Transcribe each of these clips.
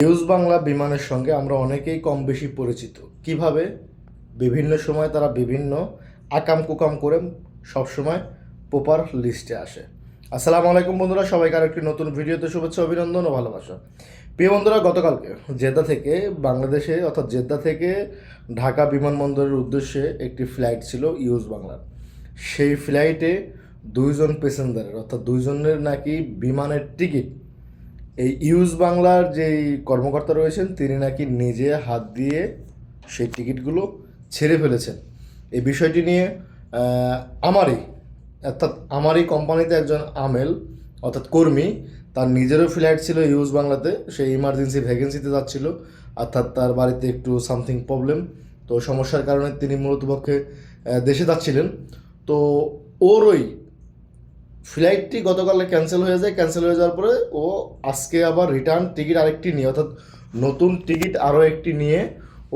News Bangla বিমানের সঙ্গে আমরা অনেকেই কম বেশি পরিচিত। কিভাবে বিভিন্ন সময় তারা বিভিন্ন আকাম কুকাম করে সবসময় প্রপার লিস্টে আসে। আসসালামু আলাইকুম বন্ধুরা, সবাইকে আর একটি নতুন ভিডিওতে শুভেচ্ছা, অভিনন্দন ও ভালোবাসা। প্রিয় বন্ধুরা, গতকালকে জেদ্দা থেকে বাংলাদেশে অর্থাৎ জেদ্দা থেকে ঢাকা বিমানবন্দরের উদ্দেশ্যে একটি ফ্লাইট ছিল ইউজ বাংলার। সেই ফ্লাইটে দুইজন প্যাসেঞ্জারের অর্থাৎ দুইজনের নাকি বিমানের টিকিট এই ইউজ বাংলার যেই কর্মকর্তা রয়েছেন তিনি নাকি নিজে হাত দিয়ে সেই টিকিটগুলো ছেড়ে ফেলেছেন। এই বিষয়টি নিয়ে আমারই কোম্পানিতে একজন আমেল অর্থাৎ কর্মী, তার নিজেরও ফ্লাইট ছিল ইউজ বাংলাতে, সেই ইমার্জেন্সি ভ্যাকেন্সিতে যাচ্ছিল, অর্থাৎ তার বাড়িতে একটু সামথিং প্রবলেম, তো সমস্যার কারণে তিনি মূলত পক্ষে দেশে যাচ্ছিলেন। তো ওর ওই ফ্লাইটটি গতকালে ক্যান্সেল হয়ে যায়। ক্যান্সেল হয়ে যাওয়ার পরে ও আজকে আবার রিটার্ন টিকিট আরেকটি নিয়ে অর্থাৎ নতুন টিকিট আরও একটি নিয়ে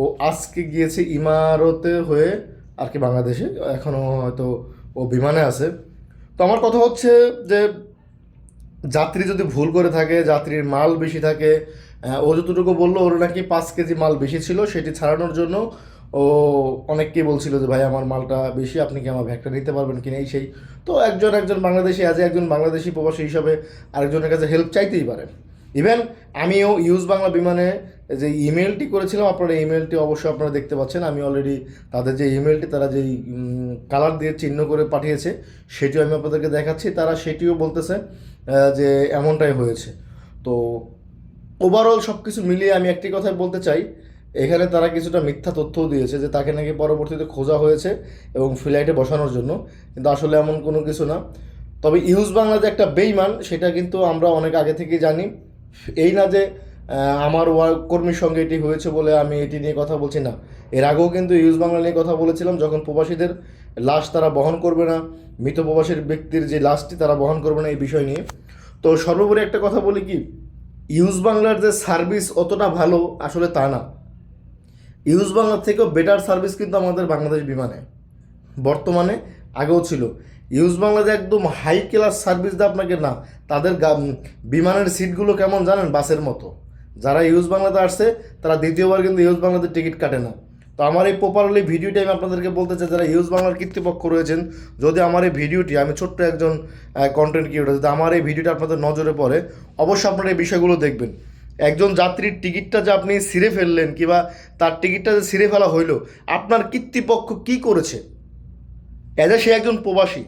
ও আজকে গিয়েছে ইমারতে হয়ে আর কি বাংলাদেশে। এখনও হয়তো ও বিমানে আছে। তো আমার কথা হচ্ছে যে যাত্রী যদি ভুল করে থাকে, যাত্রীর মাল বেশি থাকে, ও যতটুকু বললো ওর নাকি 5 কেজি মাল বেশি ছিল, সেটি ছাড়ানোর জন্য ও অনেককেই বলছিল যে ভাই আমার মালটা বেশি, আপনি কি আমার ভ্যাগটা নিতে পারবেন কি না, এই সেই। তো একজন বাংলাদেশি একজন বাংলাদেশি প্রবাসী হিসাবে আরেকজনের কাছে হেল্প চাইতেই পারে। ইভেন আমিও ইউজ বাংলা বিমানে যে ইমেলটি করেছিলাম, আপনারা ইমেলটি অবশ্যই আপনারা দেখতে পাচ্ছেন। আমি অলরেডি তাদের যে ইমেলটি তারা যেই কালার দিয়ে চিহ্ন করে পাঠিয়েছে সেটিও আমি আপনাদেরকে দেখাচ্ছি। তারা সেটিও বলতেছে যে এমনটাই হয়েছে। তো ওভারঅল সব কিছু মিলিয়ে আমি একটি কথাই বলতে চাই, এখানে তারা কিছুটা মিথ্যা তথ্যও দিয়েছে যে তাকে নাকি পরবর্তীতে খোঁজা হয়েছে এবং ফ্লাইটে বসানোর জন্য, কিন্তু আসলে এমন কোনো কিছু না। তবে ইউজ বাংলা যে একটা বেইমান সেটা কিন্তু আমরা অনেক আগে থেকেই জানি। এই না যে আমার কর্মীর সঙ্গে এটি হয়েছে বলে আমি এটি নিয়ে কথা বলছি না, এর আগেও কিন্তু ইউজ বাংলা নিয়ে কথা বলেছিলাম, যখন প্রবাসীদের লাশ তারা বহন করবে না, মৃত প্রবাসীর ব্যক্তির যে লাশটি তারা বহন করবে না, এই বিষয় নিয়ে। তো সর্বোপরি একটা কথা বলি কি, ইউজ বাংলার যে সার্ভিস অতটা ভালো আসলে তা না। ইউজ বাংলার থেকেও বেটার সার্ভিস কিন্তু আমাদের বাংলাদেশ বিমানে বর্তমানে, আগেও ছিল। ইউজ বাংলা যে একদম হাই ক্লাস সার্ভিস দেয় আপনাকে না, তাদের বিমানের সিটগুলো কেমন জানেন, বাসের মতো। যারা ইউজ বাংলাতে আসছে তারা দ্বিতীয়বার কিন্তু ইউজ বাংলাতে টিকিট কাটে না। তো আমার এই প্রপারলি ভিডিওটি আমি আপনাদেরকে বলতে চাই, যারা ইউজ বাংলার কর্তৃপক্ষ রয়েছেন, যদি আমার এই ভিডিওটি, আমি ছোট্ট একজন কন্টেন্ট ক্রিয়েটর, যদি আমার এই ভিডিওটি আপনাদের নজরে পড়ে অবশ্যই আপনারা এই বিষয়গুলো দেখবেন। একজন যাত্রীর টিকিটটা যে আপনি ছিঁড়ে ফেললেন কিংবা তার টিকিটটা যে ছিঁড়ে ফেলা হইলো, আপনার কর্তৃপক্ষ কী করেছে? সে একজন প্রবাসী,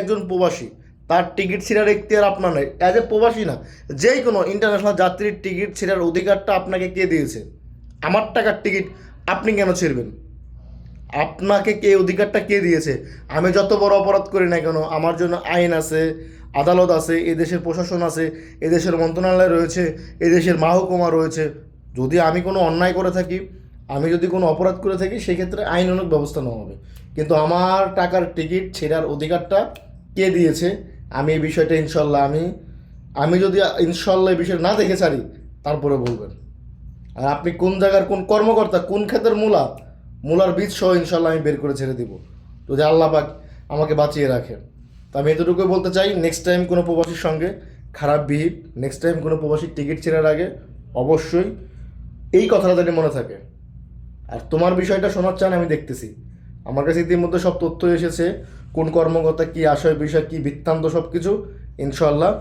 একজন প্রবাসী, তার টিকিট ছিঁড়ার এখতিয়ার আপনার নেই। প্রবাসী না, যেই কোনো ইন্টারন্যাশনাল যাত্রীর টিকিট ছিঁড়ার অধিকারটা আপনাকে কে দিয়েছে? আমার টাকার টিকিট আপনি কেন ছিঁড়বেন? আপনাকে কে অধিকারটা কে দিয়েছে? আমি যত বড় অপরাধ করি না কেন, আমার জন্য আইন আছে, আদালত আছে, এদেশের প্রশাসন আছে, এদেশের মন্ত্রণালয় রয়েছে, এদেশের মহকুমা রয়েছে। যদি আমি কোনো অন্যায় করে থাকি, আমি যদি কোনো অপরাধ করে থাকি, সেক্ষেত্রে আইনানুগ ব্যবস্থা নেওয়া হবে। কিন্তু আমার টাকার টিকিট ছেঁড়ার অধিকারটা কে দিয়েছে? আমি এই বিষয়টা ইনশাল্লাহ আমি যদি ইনশাল্লাহ এই বিষয়টা না দেখে ছাড়ি, তারপরে বলবেন। আর আপনি কোন জায়গার কোন কর্মকর্তা, কোন ক্ষেতের মূলার বীজ সহ ইনশাল্লাহ আমি বের করে ছেড়ে দিব, যদি আল্লাহ পাক আমাকে বাঁচিয়ে রাখেন। তো আমি এতটুকুই বলতে চাই, নেক্সট টাইম কোনো প্রবাসীর সঙ্গে খারাপ বিহেভ, নেক্সট টাইম কোনো প্রবাসীর টিকিট ছেড়ার আগে অবশ্যই এই কথাটা যদি মনে থাকে। আর তোমার বিষয়টা শোনার চান আমি দেখতেছি, আমার কাছে ইতিমধ্যে সব তথ্য এসেছে, কোন কর্মকর্তা কী আশয় বিষয় কী বৃত্তান্ত সব কিছু ইনশাল্লাহ।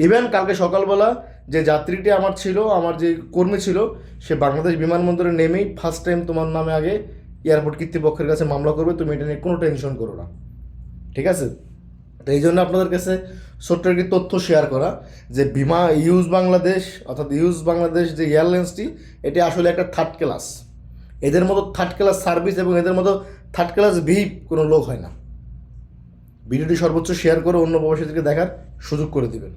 ইভেন কালকে সকালবেলা যে যাত্রীটি আমার ছিল, আমার যে কর্মী ছিল, সে বাংলাদেশ বিমানবন্দরে নেমেই ফার্স্ট টাইম তোমার নামে আগে এয়ারপোর্ট কর্তৃপক্ষের কাছে মামলা করবে, তুমি এটা নিয়ে কোনো টেনশন করো না, ঠিক আছে? তো এই জন্য আপনাদের কাছে ছোট্ট একটি তথ্য শেয়ার করা যে ইউজ বাংলাদেশ অর্থাৎ ইউজ বাংলাদেশ যে এয়ারলাইন্সটি, এটি আসলে একটা থার্ড ক্লাস। এদের মতো থার্ড ক্লাস সার্ভিস এবং এদের মতো থার্ড ক্লাস বিহেভ কোনো লোক হয় না। ভিডিওটি সর্বোচ্চ শেয়ার করে অন্য প্রবাসীদেরকে দেখার সুযোগ করে দিবেন।